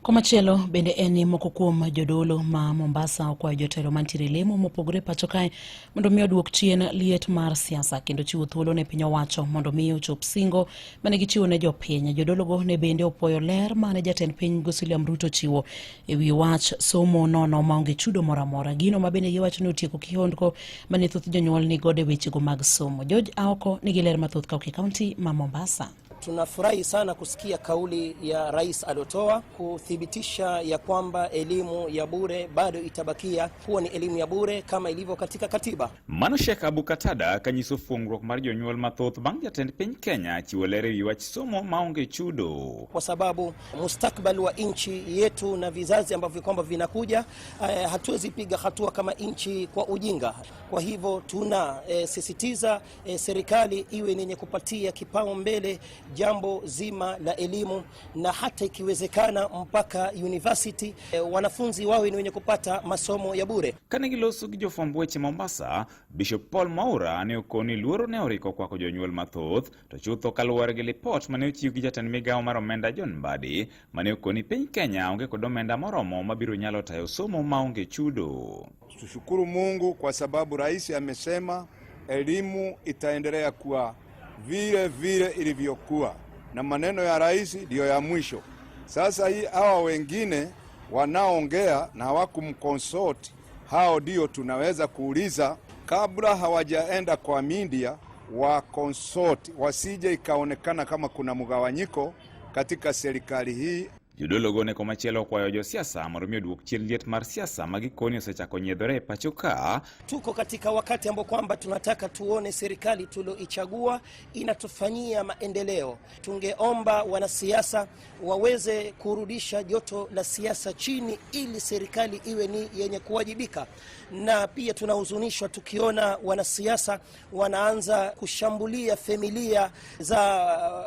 Komachielo bende eni moko kuom jodolo ma Mombasa okwayo jotelo mantiere lemo mopogore pacho kae mondo mi oduok chien liet mar siasa kendo chiwo thuolo ne piny owacho mondo mi ochop singo mane gichiwo ne jopiny. Jodolo go ne bende opwoyo ler mane jatend piny William Ruto chiwo ewi wach somo nono maonge chudo moro amora. Gino ma bende giwacho ni otieko kihondko mane thoth jonyuol ni gode wechego mag somo. George Aoko nigi ler mathoth Kauki County ma Mombasa. Tunafurahi sana kusikia kauli ya Rais aliotoa kuthibitisha ya kwamba elimu ya bure bado itabakia kuwa ni elimu ya bure kama ilivyo katika katiba. Manashek Abu Katada kanyiso fuongruok mar jonyuol mathoth bang' jatend piny Kenya chiwo ler ewi wach somo maonge chudo. Kwa sababu mustakbali wa nchi yetu na vizazi ambavyo kwamba vinakuja, hatuwezi piga hatua kama nchi kwa ujinga. Kwa hivyo tunasisitiza serikali iwe yenye kupatia kipaumbele jambo zima la elimu, na hata ikiwezekana mpaka university wanafunzi wawe ni wenye kupata masomo ya bure. Kanegiloso gi jofwamb weche Mombasa, Bishop Paul Mwaura ne okoni luoro ne oriko kwako jonyuol mathoth to chutho kaluwore gi lipot mane ochiw gi jatend migawo mar omenda John Mbadi mane okoni piny Kenya onge kod omenda moromo mabiro nyalo tayo somo maonge chudo. Tushukuru Mungu kwa sababu rais amesema elimu itaendelea kuwa vile ilivyokuwa, na maneno ya rais ndio ya mwisho. Sasa hii hawa wengine wanaongea na hawakumconsult, hao ndio tunaweza kuuliza kabla hawajaenda kwa media wa consult, wasije ikaonekana kama kuna mgawanyiko katika serikali hii. Jodolo go ne komachielo kwayo josiasa mondo mi oduok chien liet mar siasa magikoni osechako nyiedhore pacho ka. Tuko katika wakati ambao kwamba tunataka tuone serikali tulioichagua inatufanyia maendeleo. Tungeomba wanasiasa waweze kurudisha joto la siasa chini ili serikali iwe ni yenye kuwajibika. Na pia tunahuzunishwa tukiona wanasiasa wanaanza kushambulia familia za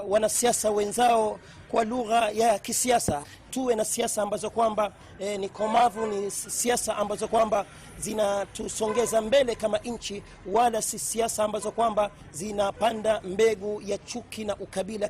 wanasiasa wenzao kwa lugha ya kisiasa. Tuwe na siasa ambazo kwamba ni komavu, ni siasa ambazo kwamba zinatusongeza mbele kama nchi, wala si siasa ambazo kwamba zinapanda mbegu ya chuki na ukabila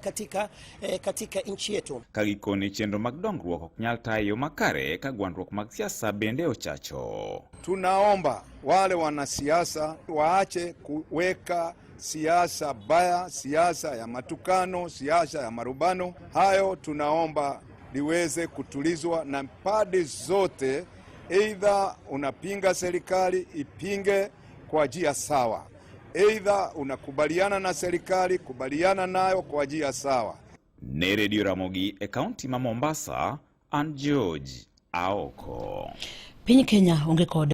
katika nchi yetu. Kagikoni chenro mag dongruok ok nyal tayo makare ka gwandruok mag siasa bende ochacho. Tunaomba wale wanasiasa waache kuweka siasa baya, siasa ya matukano, siasa ya marubano. Hayo tunaomba liweze kutulizwa na pande zote. Either unapinga serikali, ipinge kwa njia sawa. Either unakubaliana na serikali, kubaliana nayo kwa njia sawa. Ne Radio Ramogi e County ma Mombasa, and George Aoko. Piny Kenya onge kod